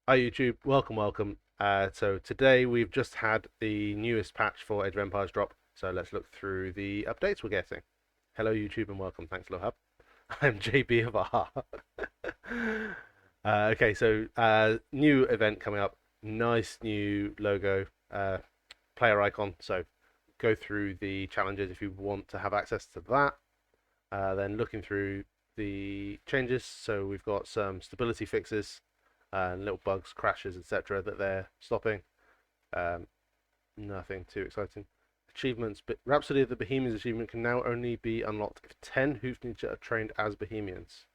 Hi YouTube, welcome. So today we've just had the newest patch for Age of Empires drop. So let's look through the updates we're getting. Hello YouTube and welcome. Thanks, LoHub. I'm JB of AHA. Okay, so new event coming up. Nice new logo, player icon. So go through the challenges if you want to have access to that. Then looking through the changes. So we've got some stability fixes and little bugs, crashes, etc. that they're stopping. Um, Nothing too exciting. Achievements, but Rhapsody of the Bohemians achievement can now only be unlocked if 10 Hoof Ninja are trained as Bohemians.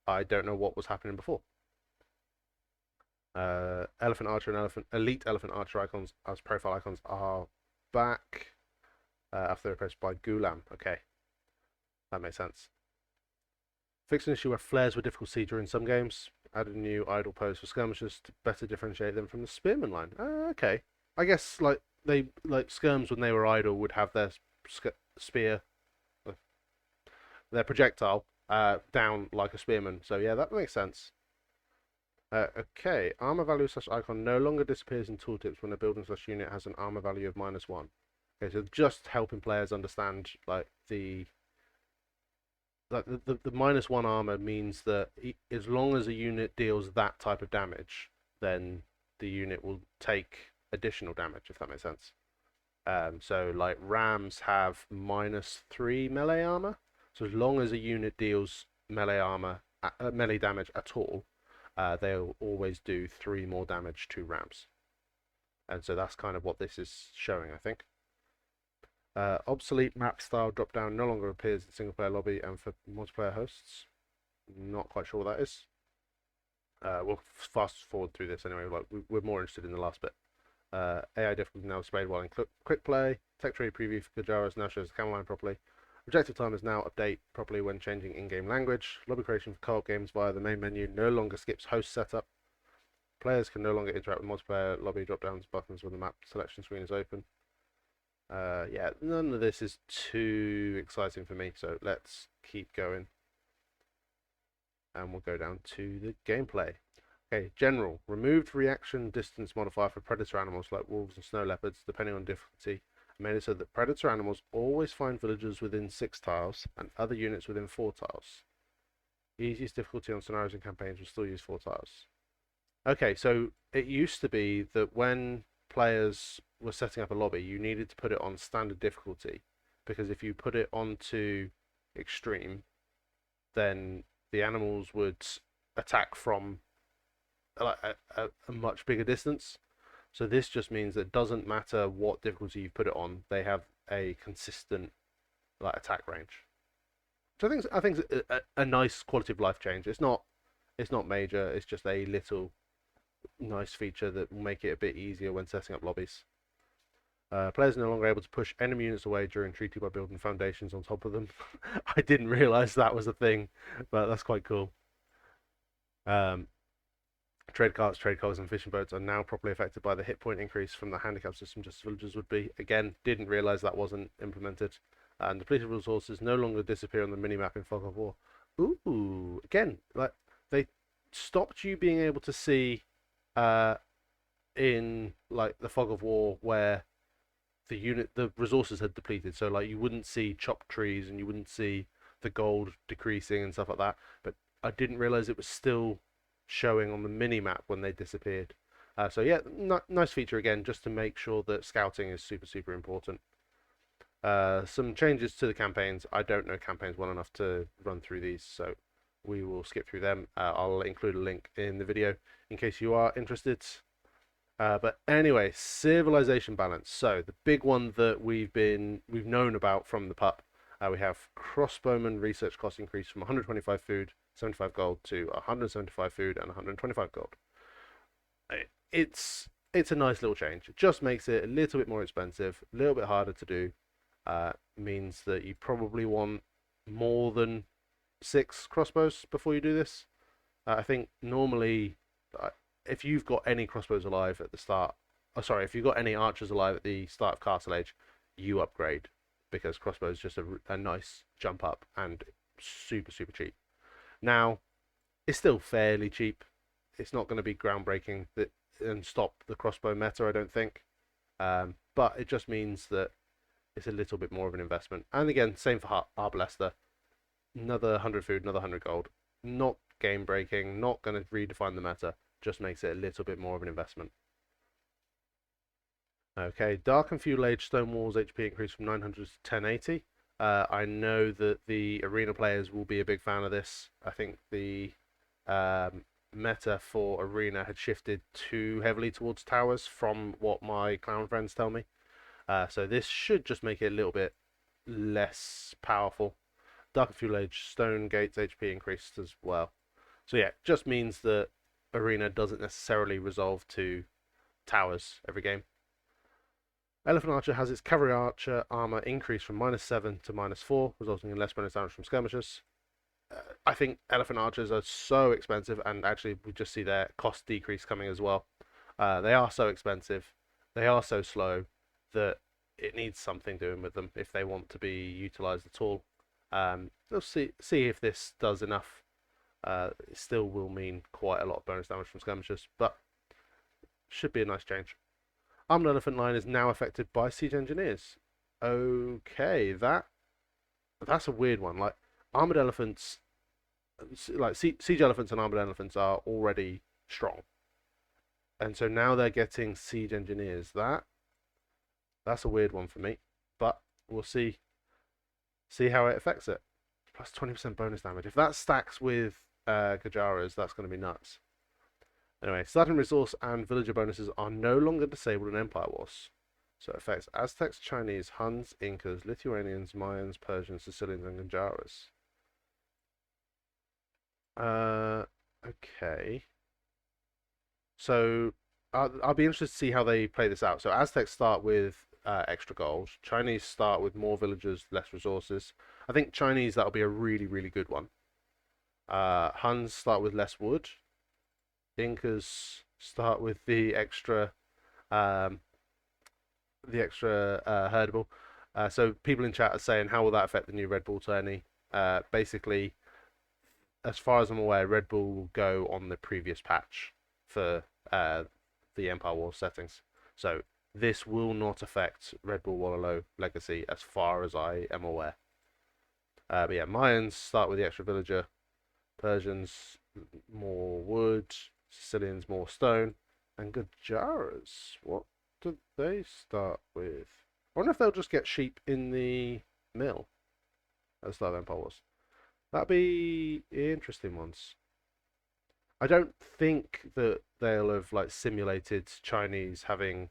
I don't know what was happening before. Elephant Archer and Elite Elephant Archer icons as profile icons are back after replaced by Gulam. Okay, that makes sense. Fixed an issue where flares were difficult to see during some games. Added a new idle pose for skirmishers to better differentiate them from the spearman line. Okay. I guess like skirms when they were idle would have their spear, uh, their projectile, down like a spearman. So yeah, that makes sense. Okay, armor value slash icon no longer disappears in tooltips when a building slash unit has an armor value of -1. Okay, so just helping players understand the -1 armor means that as long as a unit deals that type of damage, then the unit will take additional damage, if that makes sense. So like rams have -3 melee armor, so as long as a unit deals melee damage at all, they'll always do 3 more damage to rams. And so that's kind of what this is showing, I think. Obsolete map style drop down no longer appears in single player lobby and for multiplayer hosts. Not quite sure what that is. We'll fast forward through this anyway. Like we're more interested in the last bit. AI difficulty now displayed while in quick play. Tech tree preview for Gujaras now shows the camera line properly. Objective time is now update properly when changing in-game language. Lobby creation for co-op games via the main menu no longer skips host setup. Players can no longer interact with multiplayer lobby drop-downs buttons when the map selection screen is open. Yeah, none of this is too exciting for me, so let's keep going. And we'll go down to the gameplay. Okay, general. Removed reaction distance modifier for predator animals like wolves and snow leopards, depending on difficulty. Made it so that predator animals always find villagers within 6 tiles and other units within 4 tiles. Easiest difficulty on scenarios and campaigns will still use 4 tiles. Okay, so it used to be that when players were setting up a lobby, you needed to put it on standard difficulty because if you put it onto extreme, then the animals would attack from a much bigger distance. So this just means that it doesn't matter what difficulty you put it on, they have a consistent attack range. So I think it's a nice quality of life change. It's not major. It's just a little nice feature that will make it a bit easier when setting up lobbies. Players are no longer able to push enemy units away during treaty by building foundations on top of them. I didn't realize that was a thing, but that's quite cool. Um, Trade carts, trade cogs, and fishing boats are now properly affected by the hit point increase from the handicap system, just as villagers would be. Again, didn't realize that wasn't implemented. And depleted resources no longer disappear on the minimap in Fog of War. Ooh, again, like they stopped you being able to see uh, in like the Fog of War where the resources had depleted. So like you wouldn't see chopped trees and you wouldn't see the gold decreasing and stuff like that. But I didn't realize it was still showing on the mini map when they disappeared. So yeah, nice feature again, just to make sure that scouting is super important. Some changes to the campaigns. I don't know campaigns well enough to run through these, so we will skip through them. I'll include a link in the video in case you are interested. But anyway, civilization balance. So the big one that we've known about from the pup, we have crossbowman research cost increase from 125 food, 75 gold to 175 food and 125 gold. It's a nice little change. It just makes it a little bit more expensive, a little bit harder to do. Means that you probably want more than 6 crossbows before you do this. I think normally, if you've got any crossbows alive at the start, oh sorry, if you've got any archers alive at the start of Castle Age, you upgrade because crossbow is just a nice jump up and super cheap. Now, it's still fairly cheap. it's not going to be groundbreaking and stop the crossbow meta, I don't think. But it just means that it's a little bit more of an investment. And again, same for Arbalester. Another 100 food, another 100 gold. Not game breaking, not going to redefine the meta, just makes it a little bit more of an investment. Okay, Dark and Feudal Age Stone Walls HP increase from 900 to 1080. I know that the arena players will be a big fan of this. I think the meta for arena had shifted too heavily towards towers from what my clown friends tell me. So this should just make it a little bit less powerful. Dark and Feudal Age Stone Gates HP increased as well. So yeah, just means that arena doesn't necessarily resolve to towers every game. Elephant Archer has its Cavalry Archer armor increased from -7 to -4, resulting in less bonus damage from skirmishers. I think Elephant Archers are so expensive, and actually we just see their cost decrease coming as well. They are so expensive, they are so slow, that it needs something doing with them if they want to be utilized at all. We'll see if this does enough. It still will mean quite a lot of bonus damage from skirmishers, but should be a nice change. Armored Elephant line is now affected by Siege Engineers. Okay, that's a weird one. Like Armored Elephants, like Siege Elephants and Armored Elephants are already strong, and so now they're getting Siege Engineers. That's a weird one for me, but we'll see how it affects it. Plus 20% bonus damage. If that stacks with Gajaras, that's going to be nuts. Anyway, starting resource and villager bonuses are no longer disabled in Empire Wars. So it affects Aztecs, Chinese, Huns, Incas, Lithuanians, Mayans, Persians, Sicilians, and Gajaras. Okay. So I'll be interested to see how they play this out. So Aztecs start with extra gold. Chinese start with more villagers, less resources. I think Chinese, that'll be a really, really good one. Huns start with less wood. Incas start with the extra herdable. So people in chat are saying, how will that affect the new Red Bull tourney? Basically, as far as I'm aware, Red Bull will go on the previous patch for the Empire Wars settings. So this will not affect Red Bull Wallow Legacy as far as I am aware. But yeah, Mayans start with the extra villager. Persians, more wood. Sicilians, more stone. And Gajaras, what did they start with? I wonder if they'll just get sheep in the mill at the start of Empire Wars. That'd be interesting ones. I don't think that they'll have like simulated Chinese having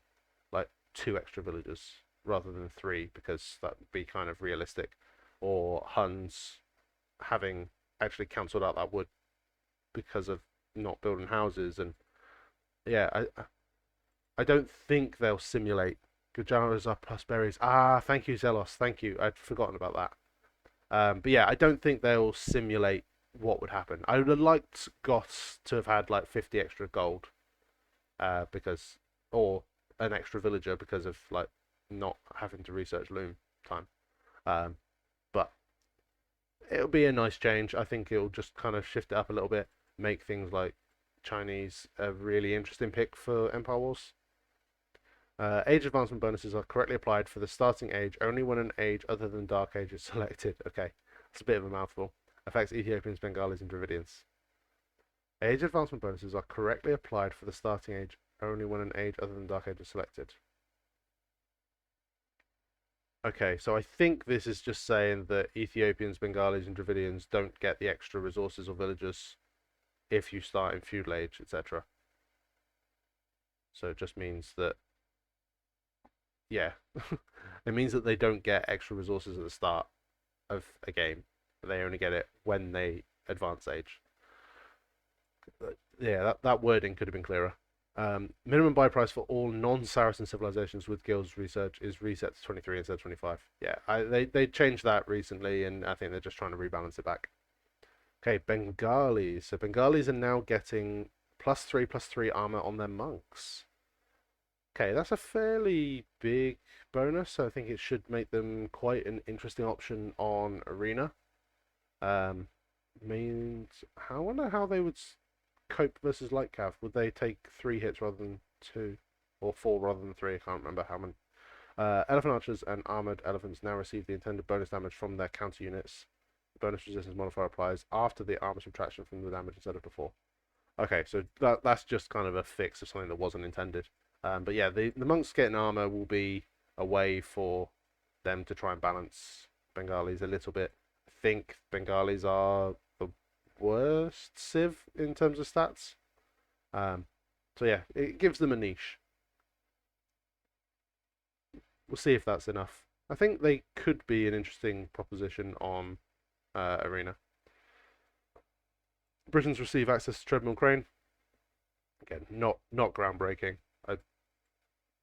like 2 extra villagers rather than 3, because that would be kind of realistic. Or Huns having actually cancelled out that wood because of not building houses. And yeah, I don't think they'll simulate. Gajaras are plus berries. Thank you, Zelos. Thank you. I'd forgotten about that. But yeah, I don't think they'll simulate what would happen. I would have liked Goths to have had like 50 extra gold, or an extra villager because of like not having to research loom time. But it'll be a nice change. I think it'll just kind of shift it up a little bit, make things like Chinese a really interesting pick for Empire Wars. Age advancement bonuses are correctly applied for the starting age only when an age other than Dark Age is selected. Okay, that's a bit of a mouthful. Affects Ethiopians, Bengalis, and Dravidians. Age advancement bonuses are correctly applied for the starting age only when an age other than Dark Age is selected. Okay, so I think this is just saying that Ethiopians, Bengalis, and Dravidians don't get the extra resources or villagers if you start in Feudal Age, etc. So it just means that, yeah, it means that they don't get extra resources at the start of a game. They only get it when they advance age. Yeah, that wording could have been clearer. Minimum buy price for all non-Saracen civilizations with guilds research is reset to 23 instead of 25. Yeah, they changed that recently, and I think they're just trying to rebalance it back. Okay, Bengalis. So Bengalis are now getting +3/+3 armor on their monks. Okay, that's a fairly big bonus, so I think it should make them quite an interesting option on arena. Means I wonder how they would cope versus light cav? Would they take 3 hits rather than 2, or 4 rather than 3? I can't remember how many. Elephant archers and armored elephants now receive the intended bonus damage from their counter units. The bonus resistance modifier applies after the armor subtraction from the damage instead of before. Okay, so that's just kind of a fix of something that wasn't intended. But yeah, the monks getting armor will be a way for them to try and balance Bengalis a little bit. I think Bengalis are the worst civ in terms of stats. So yeah, it gives them a niche. We'll see if that's enough. I think they could be an interesting proposition on Arena. Britons receive access to treadmill crane. Again, not groundbreaking.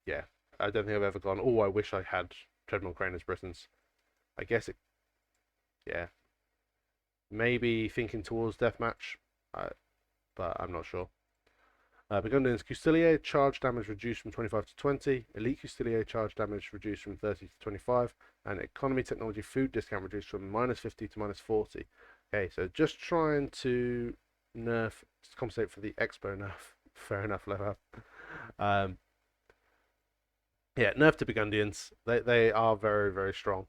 Yeah, I don't think I've ever gone, oh, I wish I had treadmill crane as Britons. I guess it, yeah, maybe thinking towards deathmatch, but I'm not sure. Burgundians Custilier charge damage reduced from 25 to 20, Elite Custilier charge damage reduced from 30 to 25, and Economy Technology food discount reduced from -50 to -40. Okay, so just trying to nerf to compensate for the Expo nerf. Fair enough, Low. Yeah, nerf to Burgundians. They are very, very strong.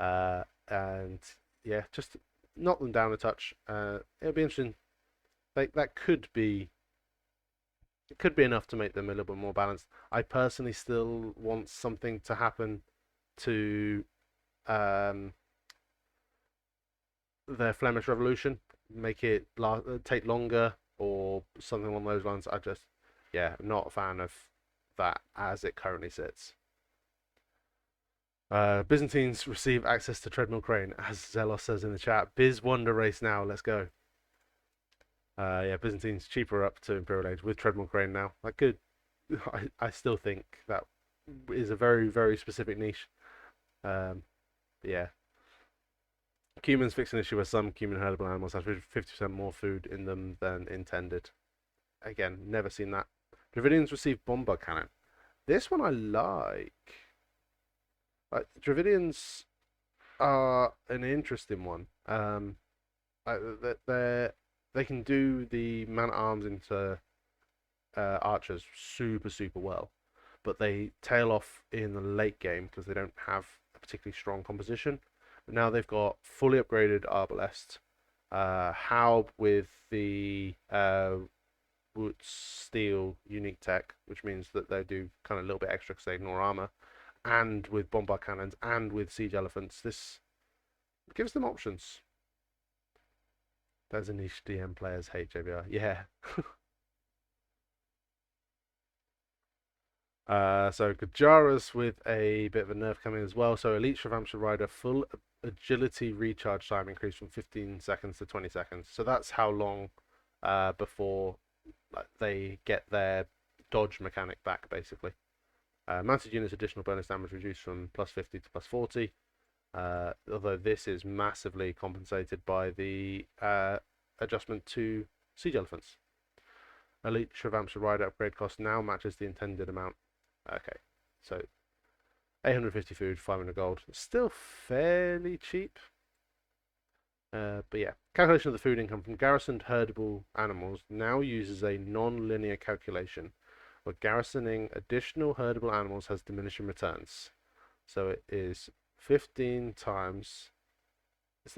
And yeah, just knock them down a touch. It'll be interesting. That could be, it could be enough to make them a little bit more balanced. I personally still want something to happen to their Flemish Revolution, make it take longer or something along those lines. I just, yeah, I'm not a fan of that as it currently sits. Byzantines receive access to treadmill crane, as Zelos says in the chat. Biz Wonder Race now, let's go. Yeah, Byzantines cheaper up to Imperial Age with treadmill crane now. That could, I still think that is a very, very specific niche. Yeah. Cumans fix an issue where some cumin herdable animals have 50% more food in them than intended. Again, never seen that. Dravidians receive bomber cannon. This one I like. Dravidians are an interesting one. They can do the man at arms into archers super well, but they tail off in the late game because they don't have a particularly strong composition. But now they've got fully upgraded arbalest, Haub with the wood steel unique tech, which means that they do kind of a little bit extra because they ignore armor, and with bombard cannons and with siege elephants. This gives them options. There's a niche DM players hate JBR. Yeah. So Gajara's with a bit of a nerf coming as well. So Elite Shravamsha Rider full agility recharge time increased from 15 seconds to 20 seconds. So that's how long before they get their dodge mechanic back, basically. Mounted units additional bonus damage reduced from +50 to +40. Although this is massively compensated by the adjustment to siege elephants. Elite Shravamsha Rider upgrade cost now matches the intended amount. Okay, so 850 food, 500 gold. Still fairly cheap. But yeah, calculation of the food income from garrisoned herdable animals now uses a non-linear calculation where garrisoning additional herdable animals has diminishing returns. So it is 15 times. Does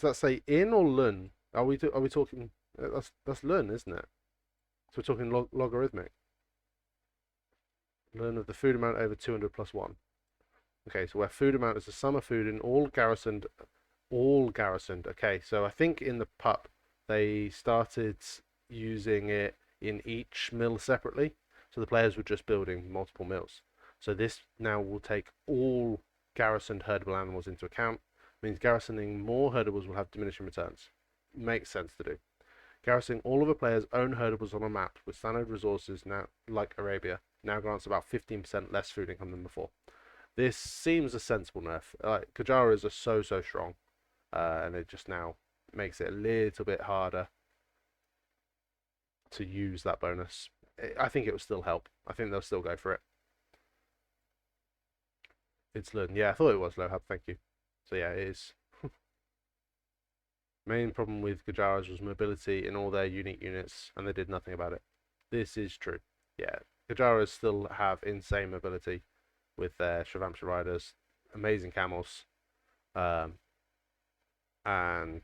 that say in or lun? Are we talking? That's lun, isn't it? So we're talking logarithmic. Learn of the food amount over 200 plus 1. Okay, so where food amount is the sum of food in all garrisoned. Okay, so I think in the pup they started using it in each mill separately. So the players were just building multiple mills. So this now will take all garrisoned herdable animals into account. It means garrisoning more herdables will have diminishing returns. Makes sense to do. Garrisoning all of a player's own herdables on a map with standard resources now, like Arabia, now grants about 15% less food income than before. This seems a sensible nerf. Kajaras are so strong, and it just now makes it a little bit harder to use that bonus. I think it will still help. I think they'll still go for it. It's learned. Yeah, I thought it was low hub. Thank you. So yeah, it is. Main problem with Gujaras was mobility in all their unique units, and they did nothing about it. This is true. Yeah, Gujaras still have insane mobility with their Shravamsha riders, amazing camels, um, and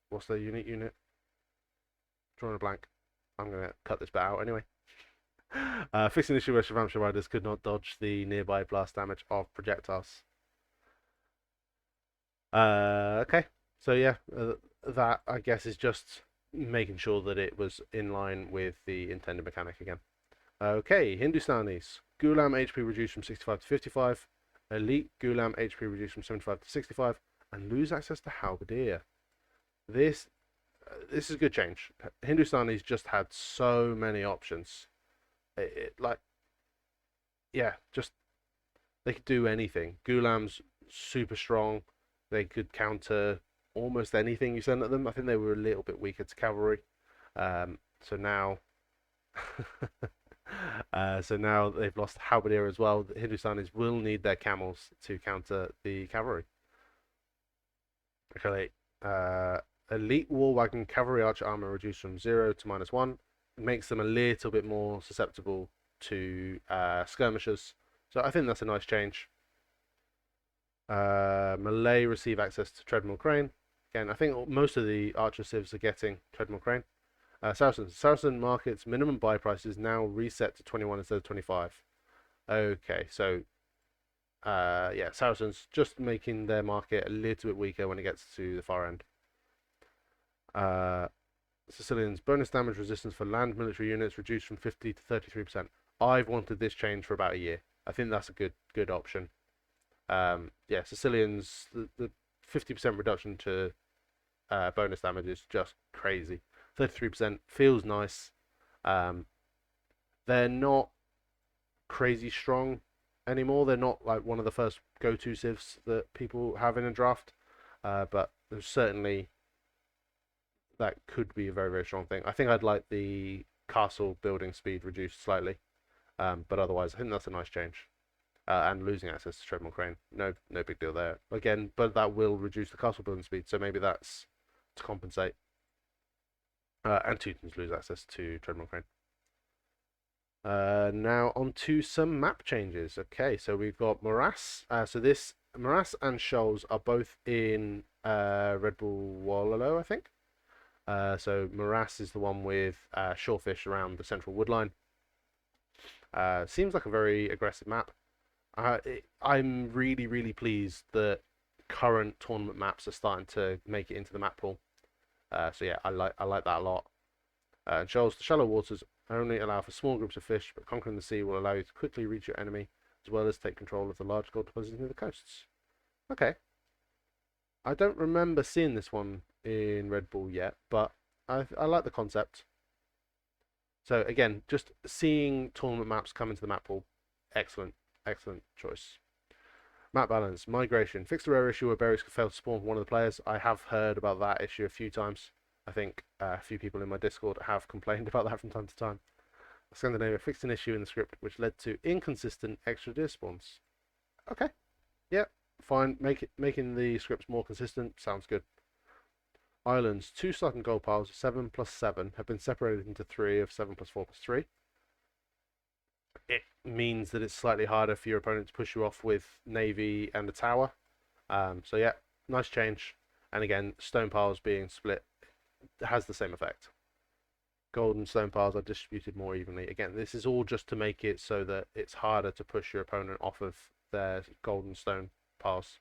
what's their unique unit? Drawing a blank. I'm gonna cut this bit out anyway. Fixing the issue where Shravamsha riders could not dodge the nearby blast damage of projectiles. Okay, so yeah, that I guess is just making sure that it was in line with the intended mechanic again. Okay, Hindustanis. Ghulam HP reduced from 65 to 55. Elite Ghulam HP reduced from 75 to 65. And lose access to Halberdier. This this is a good change. Hindustanis just had so many options. Like, yeah, just they could do anything. Ghulam's super strong. They could counter almost anything you sent at them. I think they were a little bit weaker to cavalry. So now so now they've lost Halberdier as well. The Hindustanis will need their camels to counter the cavalry. Okay, elite war wagon cavalry archer armor reduced from 0 to -1. It makes them a little bit more susceptible to skirmishers. So I think that's a nice change. Malay receive access to treadmill crane. Again, I think most of the archer civs are getting treadmill crane. Saracen markets minimum buy price is now reset to 21 instead of 25. Okay, so yeah, Saracens just making their market a little bit weaker when it gets to the far end. Sicilians bonus damage resistance for land military units reduced from 50 to 33%. I've wanted this change for about a year. I think that's a good option. Yeah, Sicilians, the 50% reduction to bonus damage is just crazy. 33% feels nice. They're not crazy strong anymore. They're not like one of the first go-to civs that people have in a draft, but there's certainly that could be a very strong thing. I think I'd like the castle building speed reduced slightly, but otherwise I think that's a nice change. And losing access to treadmill crane, no big deal there. Again, but that will reduce the castle building speed, so maybe that's to compensate. And Teutons lose access to treadmill crane. Now on to some map changes. Okay, so we've got Morass. So this Morass and Shoals are both in Red Bull Wallow, I think. So Morass is the one with shorefish around the central woodline. Seems like a very aggressive map. I'm really pleased that current tournament maps are starting to make it into the map pool. So yeah, I like that a lot. And Shoals, the shallow waters only allow for small groups of fish, but conquering the sea will allow you to quickly reach your enemy, as well as take control of the large gold deposits near the coasts. Okay. I don't remember seeing this one in Red Bull yet, but I like the concept. So again, just seeing tournament maps come into the map pool, excellent choice. Map balance, migration. Fix the rare issue where berries can fail to spawn for one of the players. I have heard about that issue a few times. I think a few people in my Discord have complained about that from time to time. Scandinavia fixed an issue in the script which led to inconsistent extra deer spawns. Okay, yeah, fine. Making the scripts more consistent sounds good. Islands, 2 starting gold piles of 7 plus 7 have been separated into 3 of 7 plus 4 plus 3. It means that it's slightly harder for your opponent to push you off with navy and a tower. So yeah, nice change. And again, stone piles being split has the same effect. Gold and stone piles are distributed more evenly. Again, this is all just to make it so that it's harder to push your opponent off of their gold and stone piles.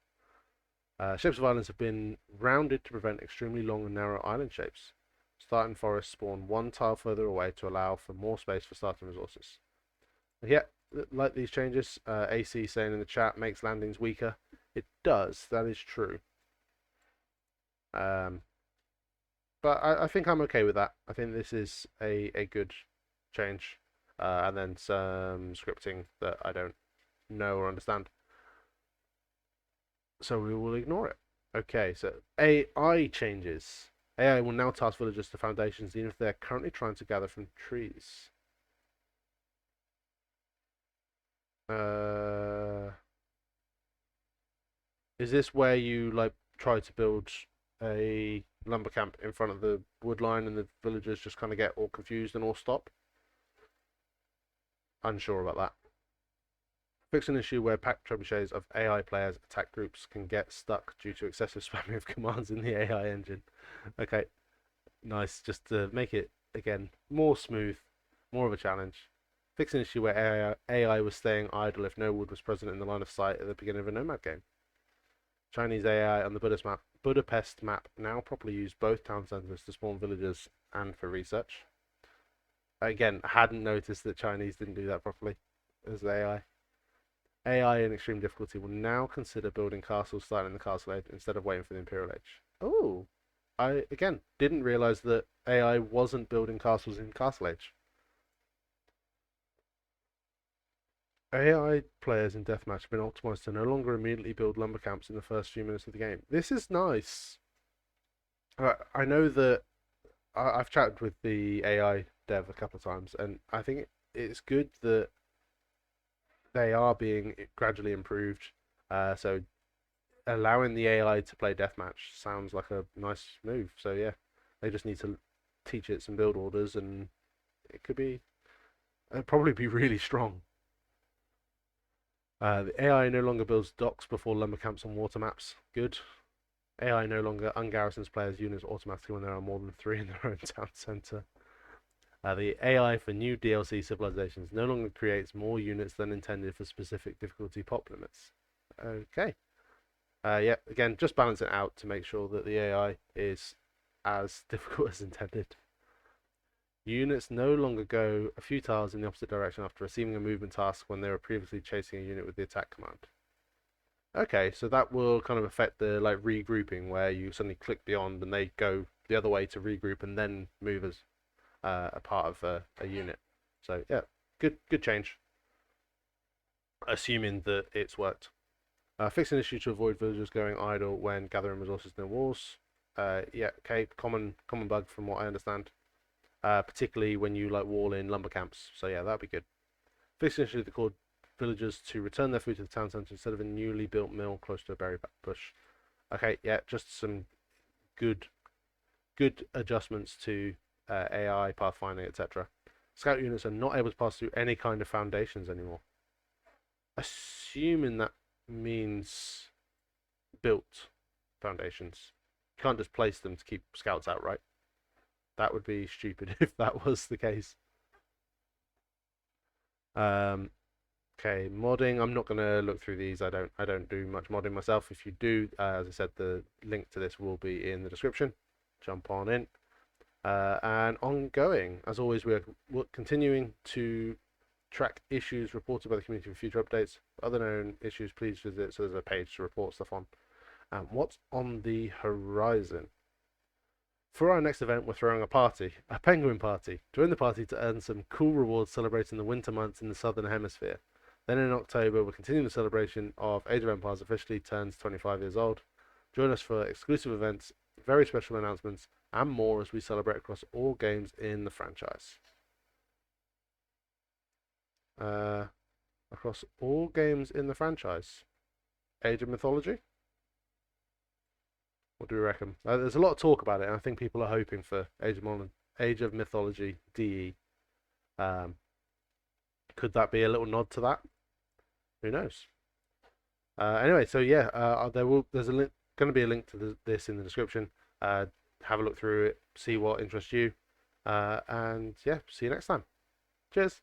Shapes of islands have been rounded to prevent extremely long and narrow island shapes. Starting forests spawn 1 tile further away to allow for more space for starting resources. Yeah, like these changes. AC saying in the chat makes landings weaker. It does, that is true. But I think I'm okay with that. I think this is a good change. And then some scripting that I don't know or understand. So we will ignore it. Okay, so AI changes. AI will now task villagers to foundations even if they're currently trying to gather from trees. Is this where you like try to build a lumber camp in front of the wood line and the villagers just kind of get all confused and all stop. Unsure about that. Fix an issue where packed trebuchets of AI players attack groups can get stuck due to excessive spamming of commands in the AI engine. Okay, nice. Just to make it, again, more smooth, more of a challenge. Fix an issue where AI was staying idle if no wood was present in the line of sight at the beginning of a Nomad game. Chinese AI on the Budapest map now properly use both town centers to spawn villagers and for research. Again, I hadn't noticed that Chinese didn't do that properly as AI. AI in extreme difficulty will now consider building castles starting in the Castle Age instead of waiting for the Imperial Age. Oh, I again didn't realize that AI wasn't building castles in Castle Age. AI players in Deathmatch have been optimized to no longer immediately build lumber camps in the first few minutes of the game. This is nice. I know that I've chatted with the AI dev a couple of times, and I think it's good that they are being gradually improved. So allowing the AI to play deathmatch sounds like a nice move. So yeah, they just need to teach it some build orders, and it could be, it'd probably be really strong. The AI no longer builds docks before lumber camps on water maps. Good. AI no longer ungarrisons players' units automatically when there are more than 3 in their own town center. The AI for new DLC civilizations no longer creates more units than intended for specific difficulty pop limits. Okay. Yeah, again, just balance it out to make sure that the AI is as difficult as intended. Units no longer go a few tiles in the opposite direction after receiving a movement task when they were previously chasing a unit with the attack command. Okay, so that will kind of affect the like regrouping where you suddenly click beyond and they go the other way to regroup and then move as a part of a unit. So yeah, good change. Assuming that it's worked. Fix an issue to avoid villagers going idle when gathering resources near walls. Yeah, okay, common bug from what I understand. Particularly when you like wall in lumber camps. So yeah, that'd be good. Fix an issue that called villagers to return their food to the town centre instead of a newly built mill close to a berry bush. Okay, yeah, just some good adjustments to AI, pathfinding, etc. Scout units are not able to pass through any kind of foundations anymore. Assuming that means built foundations. You can't just place them to keep scouts out, right? That would be stupid if that was the case. Okay, modding. I'm not gonna look through these. I don't do much modding myself. If you do, as I said, the link to this will be in the description. Jump on in. And ongoing, as always, we're continuing to track issues reported by the community for future updates. Other known issues, please visit. So there's a page to report stuff on. What's on the horizon? For our next event, we're throwing a party, a penguin party. Join the party to earn some cool rewards celebrating the winter months in the southern hemisphere. Then in October, we're continuing the celebration of Age of Empires officially turns 25 years old. Join us for exclusive events, very special announcements, and more as we celebrate across all games in the franchise. Across all games in the franchise. Age of Mythology? What do we reckon? There's a lot of talk about it, and I think people are hoping for Age of Mythology DE. Could that be a little nod to that? Who knows? Anyway, so yeah, there's going to be a link to this in the description. Have a look through it, see what interests you, and yeah, see you next time. Cheers.